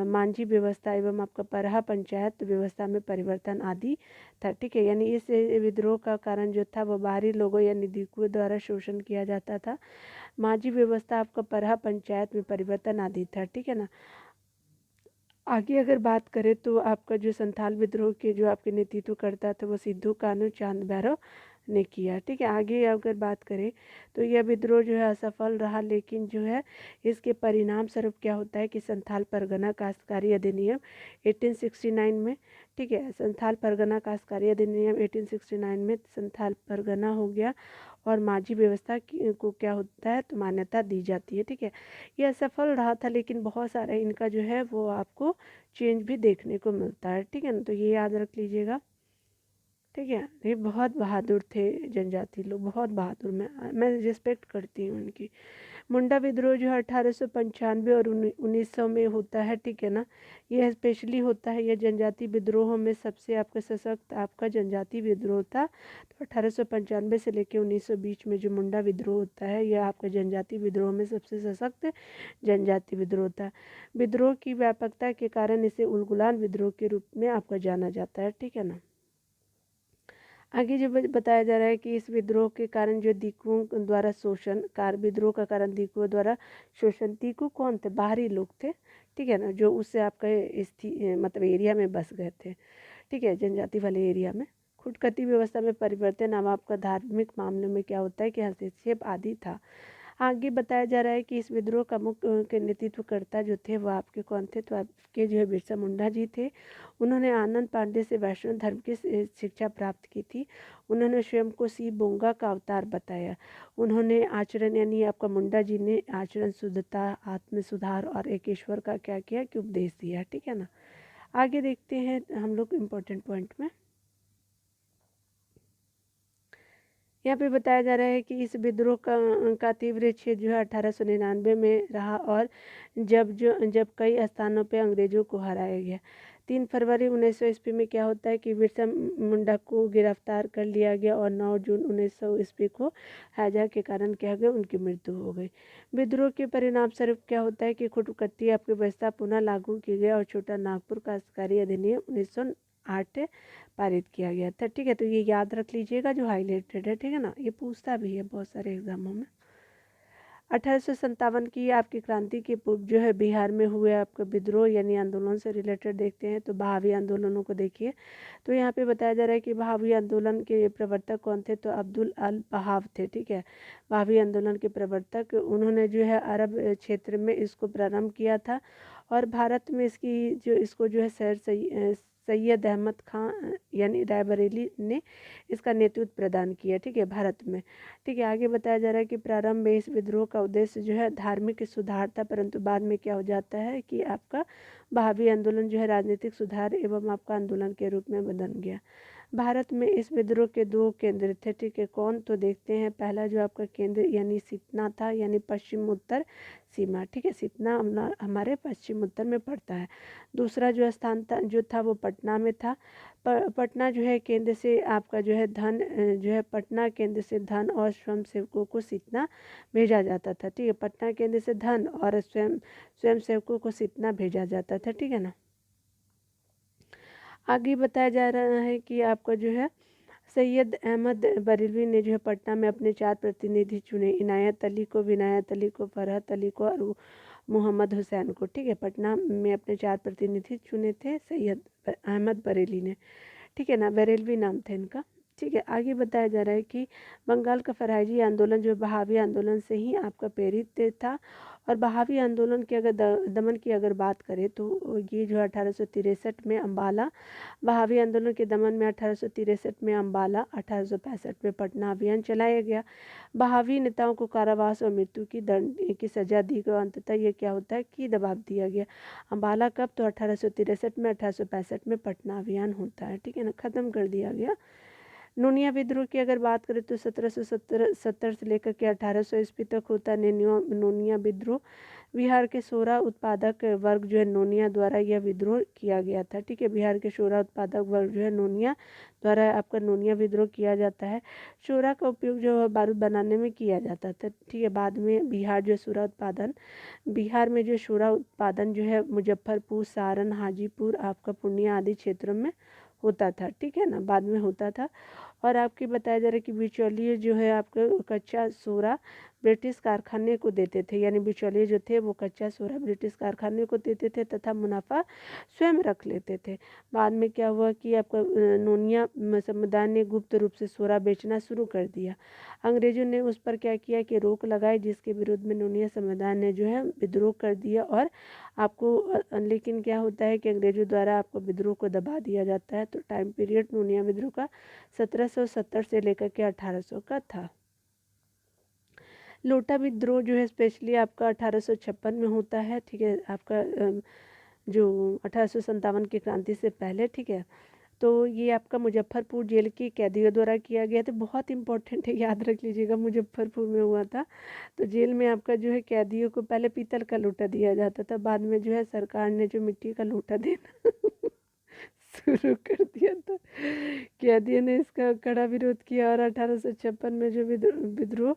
Speaker 1: मांझी व्यवस्था एवं आपका परहा पंचायत व्यवस्था में परिवर्तन आदि था। ठीक है, यानी इस विद्रोह का कारण जो था वो बाहरी लोगों यानी दिकुओं द्वारा शोषण किया जाता था। मांझी व्यवस्था आपका परहा पंचायत में परिवर्तन आदि था। ठीक है ना। आगे अगर बात करें तो आपका जो संथाल विद्रोह के जो आपके नेतृत्व करता था वो सिद्धू कानू चांद भैरव ने किया। ठीक है, आगे अगर बात करें तो यह विद्रोह जो है असफल रहा, लेकिन जो है इसके परिणाम स्वरूप क्या होता है कि संथाल परगना काश्तकारी अधिनियम 1869 में, ठीक है, संथाल परगना काश्तकारी अधिनियम 1869 में संथाल परगना हो गया, और माझी व्यवस्था को क्या होता है, तो मान्यता दी जाती है। ठीक है, यह सफल रहा था, लेकिन बहुत सारा इनका जो है वो आपको चेंज भी देखने को मिलता है। ठीक है ना, तो ये याद रख लीजिएगा। ठीक है। ये बहुत बहादुर थे जनजाति लोग, बहुत बहादुर। मैं रिस्पेक्ट करती हूँ उनकी। मुंडा विद्रोह जो है 1895 और 1900 में होता है, ठीक है ना। यह स्पेशली होता है, यह जनजाति विद्रोहों में सबसे आपका सशक्त आपका जनजाति विद्रोह था। तो 1895 से लेकर 1900 बीच में जो मुंडा विद्रोह होता है, यह आपका जनजाति विद्रोह में सबसे सशक्त जनजाति विद्रोह था। विद्रोह की व्यापकता के कारण इसे उलगुलान विद्रोह के रूप में आपका जाना जाता है, ठीक है ना। आगे जो बताया जा रहा है कि इस विद्रोह के कारण जो दीकुओं द्वारा शोषण, विद्रोह का कारण दीकुओं द्वारा शोषण। दीकू कौन थे? बाहरी लोग थे, ठीक है ना, जो उससे आपका मतलब एरिया में बस गए थे, ठीक है, जनजाति वाले एरिया में। खुटखती व्यवस्था में परिवर्तन अब आपका धार्मिक मामलों में क्या होता है कि हस्तक्षेप आदि था। आगे बताया जा रहा है कि इस विद्रोह का मुख्य के नेतृत्वकर्ता जो थे वो आपके कौन थे? तो आपके जो है बिरसा मुंडा जी थे। उन्होंने आनंद पांडे से वैष्णव धर्म की शिक्षा प्राप्त की थी। उन्होंने स्वयं को सी बोंगा का अवतार बताया। उन्होंने आचरण यानी आपका मुंडा जी ने आचरण, शुद्धता, आत्म सुधार और एक ईश्वर का क्या किया कि उपदेश दिया, ठीक है ना। आगे देखते हैं हम लोग इम्पोर्टेंट पॉइंट में। यहाँ पे बताया जा रहा है कि इस विद्रोह का तीव्र छेद जो है 1899 में रहा और जब कई स्थानों पे अंग्रेजों को हराया गया। 3 फरवरी 1900 ईस्वी में क्या होता है कि बिरसा मुंडा को गिरफ्तार कर लिया गया और 9 जून 1900 ईस्वी को हैजा के कारण क्या हो गया, उनकी मृत्यु हो गई। विद्रोह के परिणाम स्वरूप क्या होता है कि खुटकती आपकी व्यवस्था पुनः लागू की गई और छोटा नागपुर काश्तकारी अधिनियम 1908 पारित किया गया था, ठीक है। तो ये याद रख लीजिएगा जो हाईलाइटेड है, ठीक है ना, ये पूछता भी है बहुत सारे एग्जामों में। 1857 की आपकी क्रांति के पूर्व जो है बिहार में हुए आपका विद्रोह यानी आंदोलन से रिलेटेड देखते हैं तो बहावी आंदोलनों को देखिए। तो यहाँ पे बताया जा रहा है कि बहावी आंदोलन के प्रवर्तक कौन थे? तो अब्दुल अल बहाव थे, ठीक है। बहावी आंदोलन के प्रवर्तक, उन्होंने जो है अरब क्षेत्र में इसको प्रारंभ किया था और भारत में इसको जो है सैयद अहमद खां यानी रायबरेली ने इसका नेतृत्व प्रदान किया, ठीक है, भारत में। ठीक है, आगे बताया जा रहा है कि प्रारंभ में इस विद्रोह का उद्देश्य जो है धार्मिक सुधार था, परंतु बाद में क्या हो जाता है कि आपका बहावी आंदोलन जो है राजनीतिक सुधार एवं आपका आंदोलन के रूप में बदल गया। भारत में इस विद्रोह के 2 केंद्र थे, ठीक है। कौन? तो देखते हैं। पहला जो आपका केंद्र यानी सितना था, यानी पश्चिम उत्तर सीमा, ठीक है, सितना हमारे पश्चिम उत्तर में पड़ता है। दूसरा जो स्थान था जो था वो पटना में था। पटना जो है केंद्र से आपका जो है जो है पटना केंद्र से धन और स्वयं सेवकों को सितना भेजा जाता था, ठीक है। पटना केंद्र से धन और स्वयं सेवकों को सितना भेजा जाता था, ठीक है ना। आगे बताया जा रहा है कि आपका जो है सैयद अहमद बरेलवी ने जो है पटना में अपने 4 प्रतिनिधि चुने, इनायत अली को, विनायत अली को, फरहत अली को और मोहम्मद हुसैन को, ठीक है। पटना में अपने 4 प्रतिनिधि चुने थे सैयद अहमद बरेली ने, ठीक है ना, बरेलवी नाम था इनका, ठीक है। आगे बताया जा रहा है कि बंगाल का फराइजी आंदोलन जो बहावी आंदोलन से ही आपका प्रेरित था और बहावी आंदोलन की अगर दमन की अगर बात करें तो ये जो 1863 में अम्बाला, बहावी आंदोलन के दमन में 1863 में अम्बाला, 1865 में पटना अभियान चलाया गया। बहावी नेताओं को कारावास और मृत्यु की दंड की सजा दी गई। अंततः ये क्या होता है कि दबाव दिया गया। अम्बाला कब? तो 1863 में, 1865 में पटना अभियान होता है, ठीक है ना, ख़त्म कर दिया गया। नूनिया विद्रोह की अगर बात करें तो 1770 से लेकर के 1800 ईस्वी तक होता है नूनिया विद्रोह। बिहार के 16 उत्पादक वर्ग जो है नोनिया द्वारा यह विद्रोह किया गया था, ठीक है। बिहार के 16 उत्पादक वर्ग जो है नोनिया द्वारा आपका नोनिया विद्रोह किया जाता है। शोरा का उपयोग जो है बारूद बनाने में किया जाता था, ठीक है। बाद में बिहार में जो शोरा उत्पादन जो है मुजफ्फरपुर, सारण, हाजीपुर, आपका पूर्णिया आदि क्षेत्रों में होता था, ठीक है ना, बाद में होता था। और आपके बताया जा रहा है कि बिचौलिए जो है आपका कच्चा सोरा ब्रिटिश कारखाने को देते थे, यानी बिचौलिए जो थे वो कच्चा सोरा ब्रिटिश कारखाने को देते थे तथा मुनाफा स्वयं रख लेते थे। बाद में क्या हुआ कि आपका नोनिया समुदाय ने गुप्त रूप से सोरा बेचना शुरू कर दिया। अंग्रेजों ने उस पर क्या किया कि रोक लगाई, जिसके विरोध में नोनिया समुदाय ने जो है विद्रोह कर दिया और आपको लेकिन क्या होता है कि अंग्रेजों द्वारा आपको विद्रोह को दबा दिया जाता है। तो टाइम पीरियड नोनिया विद्रोह का 1770 से लेकर के 1800 का था। लोटा विद्रोह जो है स्पेशली आपका 1856 में होता है, ठीक है, आपका जो 1857 की क्रांति से पहले, ठीक है। तो ये आपका मुजफ्फरपुर जेल के कैदियों द्वारा किया गया था। बहुत इंपॉर्टेंट है, याद रख लीजिएगा, मुजफ्फरपुर में हुआ था। तो जेल में आपका जो है कैदियों को पहले पीतल का लोटा दिया जाता था, बाद में जो है सरकार ने जो मिट्टी का लोटा देना शुरू कर दिया था। कैदियों ने इसका कड़ा विरोध किया और 1856 में जो विद्रोह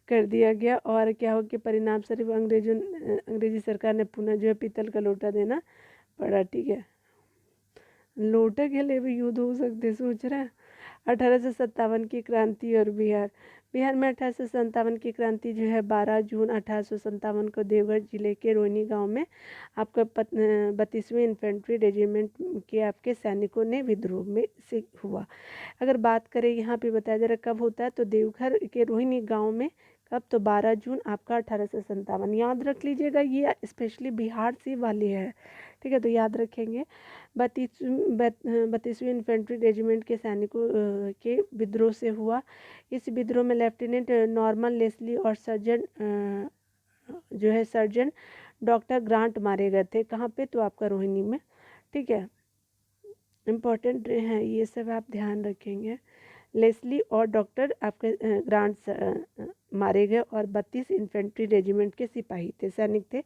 Speaker 1: कर दिया गया, और क्या हो कि परिणाम स्वरूप अंग्रेजी सरकार ने पुनः जो है पीतल का लोटा देना पड़ा। ठीक है, लोटे के लिए भी युद्ध हो सकते, सोच रहे हैं। 1857 की क्रांति और बिहार। बिहार में 1857 की क्रांति जो है 12 जून 1857 को देवघर जिले के रोहिणी गांव में आपका 32वीं इन्फेंट्री रेजिमेंट के आपके सैनिकों ने विद्रोह में से हुआ। अगर बात करें यहाँ पे बताया जा रहा है कब होता है, तो देवघर के रोहिणी गांव में कब, तो 12 जून आपका 1857। याद रख लीजिएगा, ये स्पेशली बिहार से वाली है। ठीक है, तो याद रखेंगे। 32वीं इन्फेंट्री रेजिमेंट के सैनिकों के विद्रोह से हुआ। इस विद्रोह में लेफ्टिनेंट नॉर्मन लेस्ली और सर्जन डॉक्टर ग्रांट मारे गए थे। कहाँ पे, तो आपका रोहिणी में। ठीक है, इम्पोर्टेंट है ये सब, आप ध्यान रखेंगे। लेस्ली और डॉक्टर आपके ग्रांट मारे गए, और 32 इन्फेंट्री रेजिमेंट के सिपाही थे, सैनिक थे।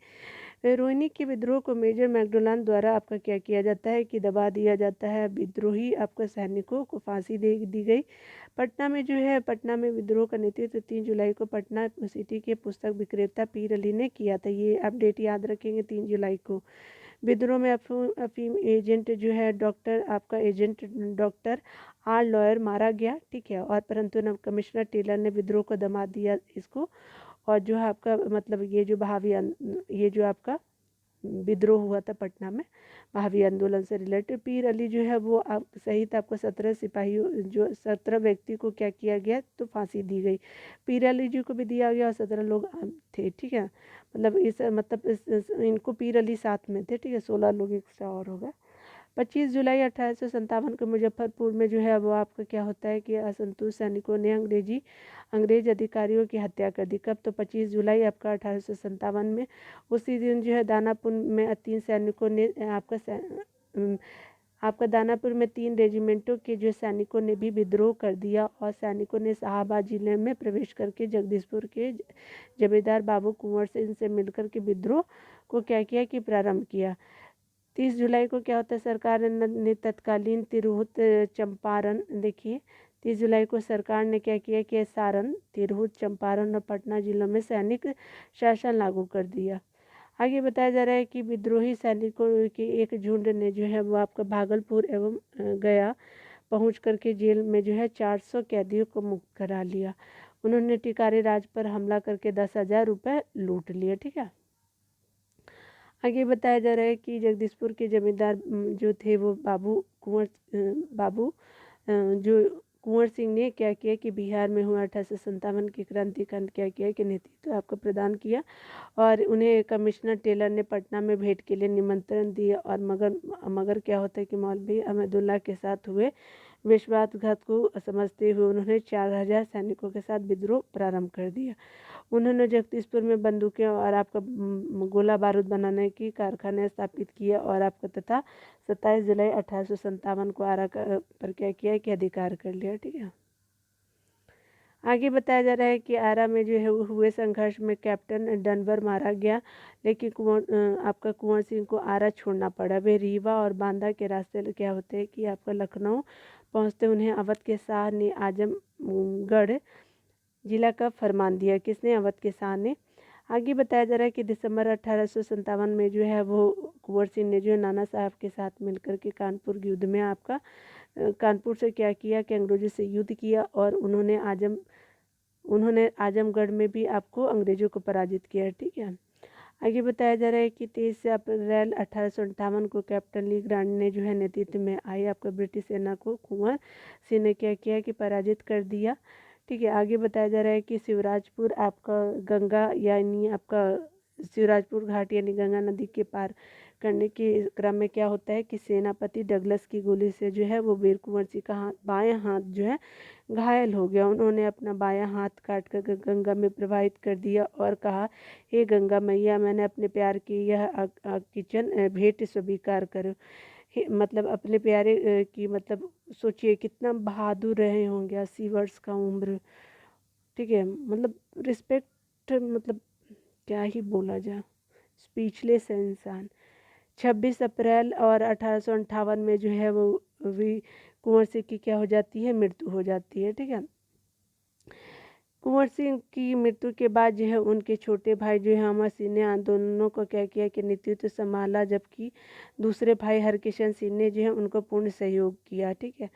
Speaker 1: रोहिणी के विद्रोह को मेजर मैकडोनाल्ड द्वारा आपका क्या किया जाता है कि दबा दिया जाता है। विद्रोही आपको सैनिकों को फांसी दे दी गई। पटना में जो है, पटना में विद्रोह का नेतृत्व 3 जुलाई को पटना सिटी के पुस्तक विक्रेता पीर अली ने किया था। ये अपडेट याद रखेंगे, 3 जुलाई को। विद्रोह में अफीम एजेंट जो है डॉक्टर आर लॉयर मारा गया। ठीक है, और परंतु नव कमिश्नर टेलर ने विद्रोह को दमा दिया इसको। और जो है आपका मतलब ये जो आपका विद्रोह हुआ था पटना में भावी आंदोलन से रिलेटेड, पीर अली जो है वो आप सहित आपको 17 सिपाहियों, जो 17 व्यक्ति को क्या किया गया, तो फांसी दी गई। पीर अली जी को भी दिया गया, और 17 लोग थे। ठीक है, मतलब इनको पीर अली साथ में थे। ठीक है, 16 लोग एक्स्ट्रा और हो गए। 25 जुलाई 1857 को मुजफ्फरपुर में जो है वो आपका क्या होता है कि असंतुष्ट सैनिकों ने अंग्रेज अधिकारियों की हत्या कर दी। कब, तो 25 जुलाई आपका 1857 में। उसी दिन जो है दानापुर में 3 सैनिकों ने आपका दानापुर में 3 रेजिमेंटों के जो सैनिकों ने भी विद्रोह कर दिया, और सैनिकों ने शाहाबाद जिले में प्रवेश करके जगदीशपुर के जमींदार बाबू कुंवर से इनसे मिलकर के विद्रोह को क्या किया कि प्रारंभ किया। 30 जुलाई को क्या होता है, सरकार ने तत्कालीन तिरहुत चंपारण, देखिए 30 जुलाई को सरकार ने क्या किया कि सारण, तिरहुत, चंपारण और पटना जिलों में सैनिक शासन लागू कर दिया। आगे बताया जा रहा है कि विद्रोही सैनिकों के एक झुंड ने जो है वो आपका भागलपुर एवं गया पहुंच करके जेल में जो है 400 कैदियों को मुक्त करा लिया। उन्होंने टिकारी राज पर हमला करके 10,000 रुपये लूट लिए। ठीक है, आगे बताया जा रहा है कि जगदीशपुर के जमींदार जो थे वो जो कुंवर सिंह ने क्या किया कि बिहार में हुआ 1857 की क्रांति का क्या किया कि नेतृत्व आपको प्रदान किया, और उन्हें कमिश्नर टेलर ने पटना में भेंट के लिए निमंत्रण दिया। और मगर क्या होता है कि मौलवी अहमदुल्ला के साथ हुए विश्वासघात को समझते हुए उन्होंने 4000 सैनिकों के साथ विद्रोह प्रारंभ कर दिया। उन्होंने जगदीशपुर में बंदूकें और आपका गोला बारूद बनाने की कारखाने स्थापित किए, और आपका तथा 27 जुलाई 1857 को आरा पर क्या किया कि अधिकार कर लिया। ठीक है, आगे बताया जा रहा है कि आरा में जो है हुए संघर्ष में कैप्टन डनवर मारा गया, लेकिन आपका कुंवर सिंह को आरा छोड़ना पड़ा। वे रीवा और बांदा के रास्ते क्या होते हैं कि आपका लखनऊ पहुंचते उन्हें अवध के शाह ने आजमगढ़ जिला का फरमान दिया। किसने, अवध के शाह ने। आगे बताया जा रहा है कि दिसंबर 1857 में जो है वो कुंवर सिंह ने जो है नाना साहब के साथ मिलकर के कानपुर युद्ध में आपका कानपुर से क्या किया कि अंग्रेजों से युद्ध किया, और उन्होंने आजमगढ़ में भी आपको अंग्रेजों को पराजित किया। ठीक है, आगे बताया जा रहा है कि 23 अप्रैल 1858 को कैप्टन ली ग्रांट ने जो है नेतृत्व में आई आपका ब्रिटिश सेना को कुंवर सिंह ने क्या किया कि पराजित कर दिया। ठीक है, आगे बताया जा रहा है कि शिवराजपुर आपका गंगा यानी आपका शिवराजपुर घाट यानी गंगा नदी के पार करने के क्रम में क्या होता है कि सेनापति डगलस की गोली से जो है वो वीर कुंवर सिंह का बायां हाथ जो है घायल हो गया। उन्होंने अपना बायां हाथ काट कर गंगा में प्रवाहित कर दिया और कहा, हे गंगा मैया, मैंने अपने प्यार की यह किचन भेंट स्वीकार करो। मतलब अपने प्यारे की मतलब सोचिए कितना बहादुर रहे होंगे, 80 वर्ष का उम्र। ठीक है, मतलब रिस्पेक्ट, मतलब क्या ही बोला जाए, स्पीचलेस है इंसान। 26 अप्रैल और 1858 में जो है वो वी कुंवर सिंह की क्या हो जाती है, मृत्यु हो जाती है। ठीक है, कुंवर सिंह की मृत्यु के बाद जो है उनके छोटे भाई जो है अमर सिंह ने आंदोलनों को क्या किया कि नेतृत्व संभाला, जबकि दूसरे भाई हरकिशन सिंह ने जो है उनको पूर्ण सहयोग किया। ठीक है,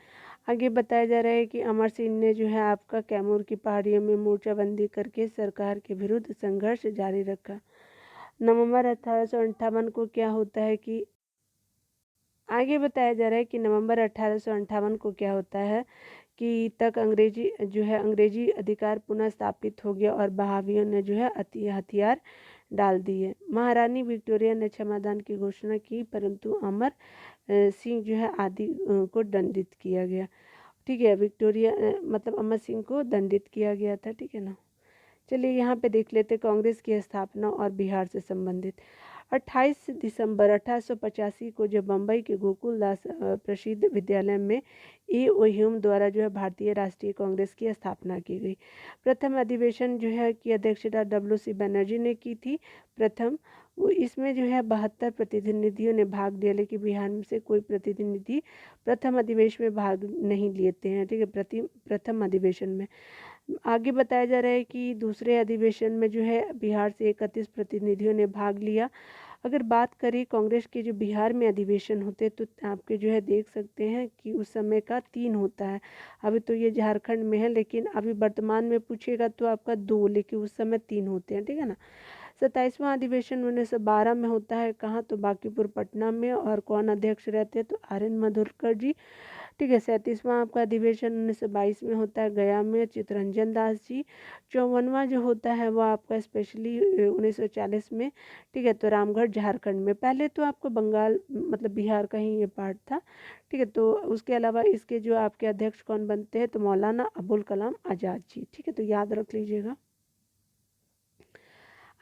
Speaker 1: आगे बताया जा रहा है कि अमर सिंह ने जो है आपका कैमूर की पहाड़ियों में मोर्चाबंदी करके सरकार के विरुद्ध संघर्ष जारी रखा। नवंबर 1858 को क्या होता है कि आगे बताया जा रहा है कि नवंबर 1858 को क्या होता है कि तक अंग्रेजी जो है अंग्रेजी अधिकार पुनः स्थापित हो गया और बहावियों ने जो है हथियार डाल दिए। महारानी विक्टोरिया ने क्षमादान की घोषणा की, परंतु अमर सिंह जो है आदि को दंडित किया गया। ठीक है, विक्टोरिया मतलब अमर सिंह को दंडित किया गया था। ठीक है ना। चलिए यहाँ पे देख लेते कांग्रेस की स्थापना और बिहार से संबंधित। 28 दिसंबर 1885 को जब बम्बई के गोकुलदास प्रसिद्ध विद्यालय में ए ओ ह्यूम द्वारा जो है भारतीय राष्ट्रीय कांग्रेस की स्थापना की गई। प्रथम अधिवेशन जो है की अध्यक्षता WC बनर्जी ने की थी। प्रथम इसमें जो है 72 प्रतिनिधियों ने भाग लिया, लेकिन बिहार में से कोई प्रतिनिधि प्रथम अधिवेशन में भाग नहीं लेते हैं। ठीक है, प्रथम अधिवेशन में। आगे बताया जा रहा है कि दूसरे अधिवेशन में जो है बिहार से 31 प्रतिनिधियों ने भाग लिया। अगर बात करें कांग्रेस के जो बिहार में अधिवेशन होते तो आपके जो है देख सकते हैं कि उस समय का 3 होता है। अभी तो ये झारखंड में है, लेकिन अभी वर्तमान में पूछेगा तो आपका 2, लेकिन उस समय 3 होते हैं। ठीक है ना। 27वां अधिवेशन 1912 में होता है। कहाँ, तो बांकीपुर पटना में। और कौन अध्यक्ष रहते हैं, तो RN मधुरकर जी। ठीक है, 37वां आपका अधिवेशन 1922 में होता है, गया में, चित्तरंजन दास जी। 54वां जो होता है वो आपका स्पेशली 1940 में। ठीक है, तो रामगढ़ झारखंड में। पहले तो आपको बंगाल मतलब बिहार का ही ये पार्ट था। ठीक है, तो उसके अलावा इसके जो आपके अध्यक्ष कौन बनते हैं, तो मौलाना अबुल कलाम आज़ाद जी। ठीक है, तो याद रख लीजिएगा।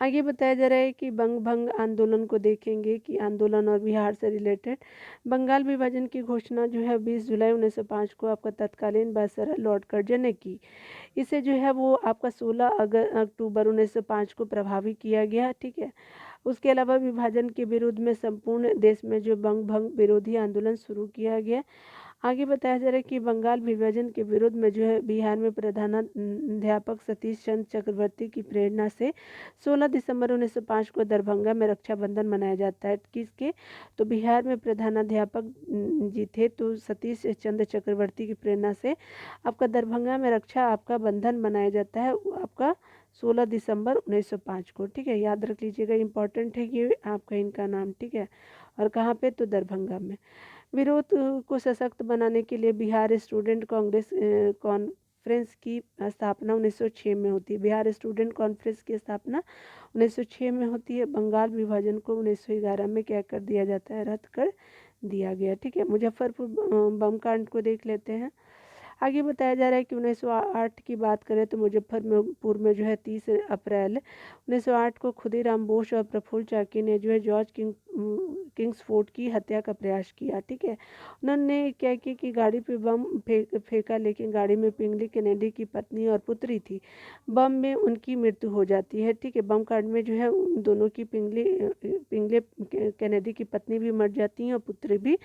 Speaker 1: आगे बताया जा रहा है कि बंग भंग आंदोलन को देखेंगे कि आंदोलन और बिहार से रिलेटेड बंगाल विभाजन की घोषणा जो है 20 जुलाई 1905 को आपका तत्कालीन वायसराय लॉर्ड कर्जन ने की। इसे जो है वो आपका 16 अक्टूबर 1905 को प्रभावी किया गया। ठीक है, उसके अलावा विभाजन के विरोध में संपूर्ण देश में जो बंग भंग विरोधी आंदोलन शुरू किया गया। आगे बताया जा रहा है कि बंगाल विभाजन के विरोध में जो है बिहार में प्रधानाध्यापक सतीश चंद्र चक्रवर्ती की प्रेरणा से 16 दिसंबर 1905 को दरभंगा में रक्षाबंधन मनाया जाता है। किसके, तो बिहार में प्रधानाध्यापक जी थे, तो सतीश चंद्र चक्रवर्ती की प्रेरणा से आपका दरभंगा में रक्षा आपका बंधन मनाया जाता है आपका 16 दिसंबर 1905 को। ठीक है, याद रख लीजिएगा, इंपॉर्टेंट है ये आपका इनका नाम। ठीक है, और कहाँ पे, तो दरभंगा में। विरोध को सशक्त बनाने के लिए बिहार स्टूडेंट कांग्रेस कॉन्फ्रेंस की स्थापना 1906 में होती है। बिहार स्टूडेंट कॉन्फ्रेंस की स्थापना 1906 में होती है। बंगाल विभाजन को 1911 में क्या कर दिया जाता है, रद्द कर दिया गया। ठीक है, मुजफ्फरपुर बम कांड को देख लेते हैं। आगे बताया जा रहा है कि 1908 की बात करें तो मुजफ्फरपुर में जो है 30 अप्रैल 1908 को खुदीराम बोस और प्रफुल्ल चाकी ने जो है जॉर्ज किंग्सफोर्ड की हत्या का प्रयास किया। ठीक है, उन्होंने क्या किया कि गाड़ी पे बम फेंका, लेकिन गाड़ी में पिंगली कैनेडी की पत्नी और पुत्री थी। बम में उनकी मृत्यु हो जाती है। ठीक है, बम कांड में जो है उन दोनों की पिंगले कैनेडी की पत्नी भी मर जाती हैं और पुत्री भी।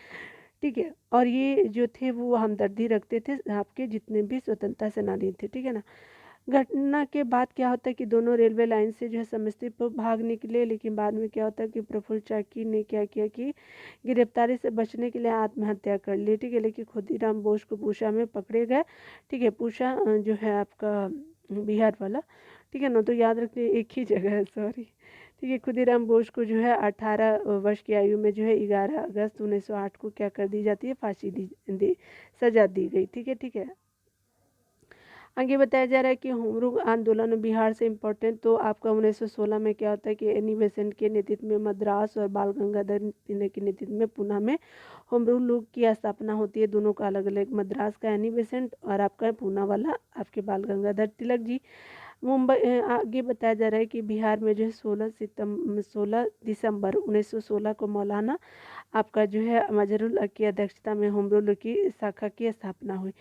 Speaker 1: ठीक है, और ये जो थे वो हमदर्दी रखते थे आपके जितने भी स्वतंत्रता सेनानी थे। ठीक है ना। घटना के बाद क्या होता है कि दोनों रेलवे लाइन से जो है समस्तीपुर भाग निकले, लेकिन बाद में क्या होता है कि प्रफुल्ल चाकी ने क्या किया कि गिरफ्तारी से बचने के लिए आत्महत्या कर ली। ठीक है, लेकिन खुदीराम बोस को पूसा में पकड़े गए। ठीक है, पूसा जो है आपका बिहार वाला। ठीक है ना, तो याद रखिए एक ही जगह है, सॉरी। ठीक है, खुदीराम बोस को जो है 18 वर्ष की आयु में जो है 11 अगस्त 1908 को क्या कर दी जाती है, फांसी सजा दी गई। ठीक है, ठीक है। आगे बताया जा रहा है कि होम रूल आंदोलन बिहार से इम्पोर्टेंट, तो आपका 1916 में क्या होता है कि एनी बेसेंट के नेतृत्व में मद्रास और बाल गंगाधर तिलक के नेतृत्व में पुणे में होम रूल लूग की स्थापना होती है। दोनों का अलग अलग, मद्रास का एनी बेसेंट और आपका पुणे वाला आपके बाल गंगाधर तिलक जी। मुंबई आगे बताया जा रहा है कि बिहार में जो है 16 दिसंबर 1916 को मौलाना आपका जो है मजरुल की अध्यक्षता में होम रूल की शाखा की स्थापना हुई।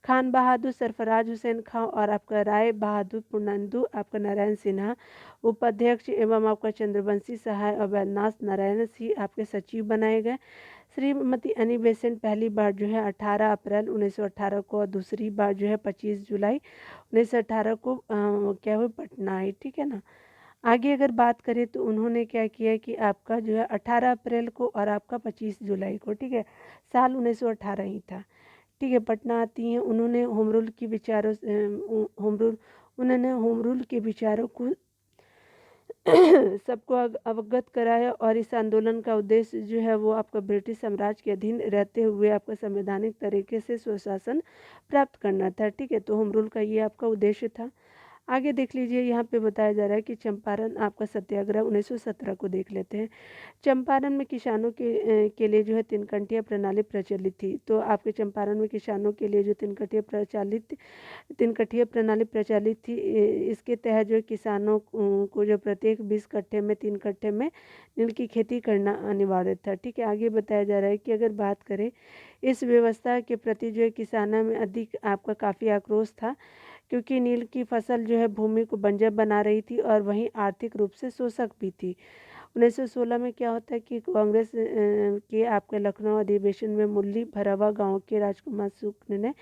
Speaker 1: खान बहादुर, सरफराज हुसैन खां और आपका राय बहादुर पूर्णेंदु, आपका नारायण सिन्हा उपाध्यक्ष एवं आपका चंद्रवंशी सहाय और वैद्यनाथ नारायण सिंह आपके सचिव बनाए गए। श्रीमती अनी बेसेंट पहली बार जो है 18 अप्रैल 1918 को और दूसरी बार जो है 25 जुलाई 1918 को क्या हुई, पटना आई। ठीक है ना। आगे अगर बात करें तो उन्होंने क्या किया कि आपका जो है 18 अप्रैल को और आपका 25 जुलाई को, ठीक है, साल 1918 ही था। ठीक है, पटना आती हैं। उन्होंने होम रूल के विचारों को सबको अवगत कराया और इस आंदोलन का उद्देश्य जो है वो आपका ब्रिटिश साम्राज्य के अधीन रहते हुए आपका संवैधानिक तरीके से स्वशासन प्राप्त करना था। ठीक है, तो होम रूल का ये आपका उद्देश्य था। आगे देख लीजिए, यहाँ पे बताया जा रहा है कि चंपारण आपका सत्याग्रह 1917 को देख लेते हैं। चंपारण में किसानों के लिए जो है तिनकंटिया प्रणाली प्रचलित थी। तो आपके चंपारण में किसानों के लिए जो तिनकटिया प्रणाली प्रचलित थी, इसके तहत जो किसानों को जो प्रत्येक 20 कट्ठे में 3 कट्ठे में नील की खेती करना अनिवार्य था। ठीक है, आगे बताया जा रहा है कि अगर बात करें इस व्यवस्था के प्रति जो है किसानों में अधिक आपका काफ़ी आक्रोश था, क्योंकि नील की फसल जो है भूमि को बंजर बना रही थी और वहीं आर्थिक रूप से शोषक भी थी। 1916 में क्या होता है कि कांग्रेस के आपके लखनऊ अधिवेशन में मुरली भरावा गांव के राजकुमार शुक्ल ने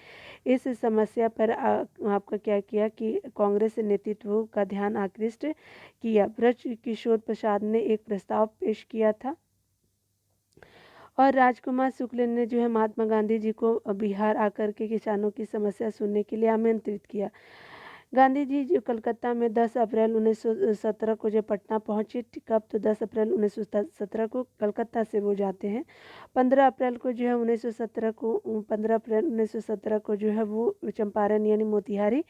Speaker 1: इस समस्या पर आपका क्या किया कि कांग्रेस नेतृत्व का ध्यान आकृष्ट किया। ब्रज किशोर प्रसाद ने एक प्रस्ताव पेश किया था और राजकुमार शुक्ल ने जो है महात्मा गांधी जी को बिहार आकर के किसानों की समस्या सुनने के लिए आमंत्रित किया। गांधी जी जो कलकत्ता में 10 अप्रैल 1917 को जब पटना पहुंचे, कब तो 10 अप्रैल 1917 को कलकत्ता से वो जाते हैं। 15 अप्रैल को जो है 1917 को जो है वो चंपारण यानी मोतिहारी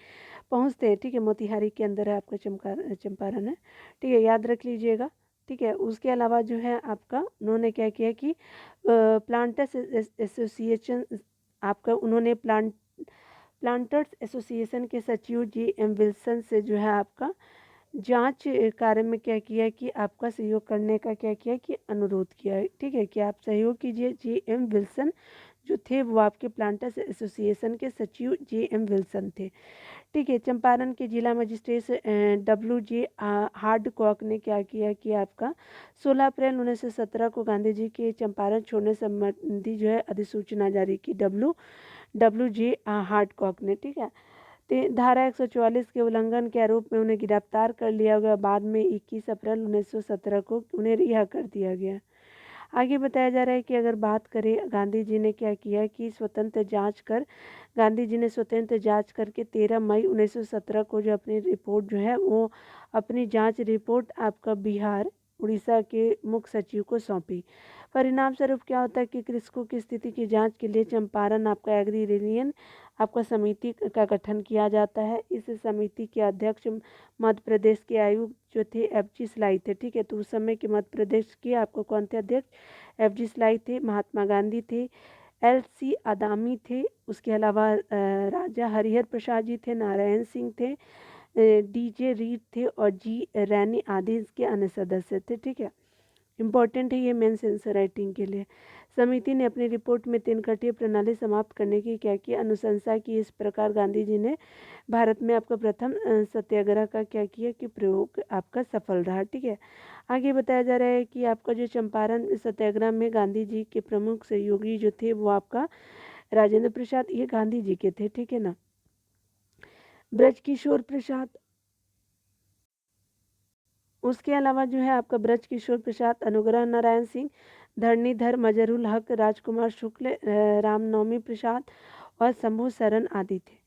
Speaker 1: पहुंचते हैं। ठीक है, मोतिहारी के अंदर है आपका चंपारण है। ठीक है, याद रख लीजिएगा। ठीक है, उसके अलावा जो है आपका उन्होंने क्या किया कि प्लांटर्स एसोसिएशन आपका उन्होंने प्लांटर्स एसोसिएशन के सचिव जी.एम. विल्सन से जो है आपका जांच कार्य में क्या किया कि आपका सहयोग करने का क्या किया कि अनुरोध किया है। ठीक है, कि आप सहयोग कीजिए। जी.एम. विल्सन जो थे वो आपके प्लांटर्स एसोसिएशन के सचिव जी.एम. विल्सन थे। ठीक है, चंपारण के जिला मजिस्ट्रेट डब्ल्यू.जे. हार्डकॉक ने क्या किया कि आपका 16 अप्रैल 1917 को गांधी जी के चंपारण छोड़ने संबंधी जो है अधिसूचना जारी की डब्ल्यू.जे. हार्डकॉक ने। ठीक है, धारा 144 के उल्लंघन के आरोप में उन्हें गिरफ्तार कर लिया गया। बाद में 21 अप्रैल 1917 को उन्हें रिहा कर दिया गया। आगे बताया जा रहा है कि अगर बात करें गांधी जी ने क्या किया कि गांधी जी ने स्वतंत्र जांच करके 13 मई 1917 को जो अपनी रिपोर्ट जो है वो अपनी जांच रिपोर्ट आपका बिहार उड़ीसा के मुख्य सचिव को सौंपी। परिणाम स्वरूप क्या होता है कि कृषकों की स्थिति की जांच के लिए चंपारण आपका एग्रीरियन आपका समिति का गठन किया जाता है। इस समिति के अध्यक्ष मध्य प्रदेश के आयुक्त जो थे एफ.जी. स्लाई थे। ठीक है, तो उस समय के मध्य प्रदेश के आपको कौन थे अध्यक्ष? एफ.जी. स्लाई थे। महात्मा गांधी थे, एल.सी. आदामी थे, उसके अलावा राजा हरिहर प्रसाद जी थे, नारायण सिंह थे, डी.जे. रीड थे और जी. रैनी आदि इसके अन्य सदस्य थे। ठीक है, इम्पॉर्टेंट है ये मेंस आंसर राइटिंग के लिए। समिति ने अपनी रिपोर्ट में तीन-कठीय प्रणाली समाप्त करने की क्या की अनुशंसा की। इस प्रकार गांधी जी ने भारत में आपका प्रथम सत्याग्रह का क्या किया कि प्रयोग आपका सफल रहा। ठीक है, आगे बताया जा रहा है कि आपका जो चंपारण सत्याग्रह में गांधी जी के प्रमुख सहयोगी जो थे वो आपका राजेंद्र प्रसाद, ये गांधी जी के थे। ठीक है ना। ब्रजकिशोर प्रसाद, उसके अलावा जो है आपका ब्रजकिशोर प्रसाद, अनुग्रह नारायण सिंह, धरणीधर मजरुल हक, राजकुमार शुक्ल, रामनवमी प्रसाद और शंभू शरण आदि थे।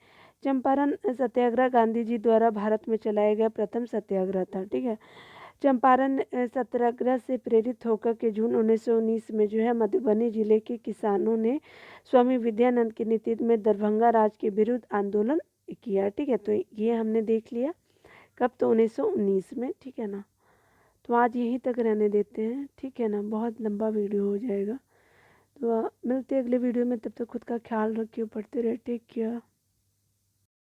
Speaker 1: चंपारण सत्याग्रह गांधी जी द्वारा भारत में चलाया गया प्रथम सत्याग्रह था। ठीक है, चंपारण सत्याग्रह से प्रेरित होकर के जून 1919 में जो है मधुबनी जिले के किसानों ने स्वामी विद्यानंद के नेतृत्व में दरभंगा राज के विरुद्ध आंदोलन किया। ठीक है, तो ये हमने देख लिया कब, तो 1919 में। ठीक है ना, तो आज यहीं तक रहने देते हैं। ठीक है ना, बहुत लंबा वीडियो हो जाएगा। तो मिलते हैं अगले वीडियो में, तब तक खुद का ख्याल रखिए, पढ़ते रहे, टेक केयर।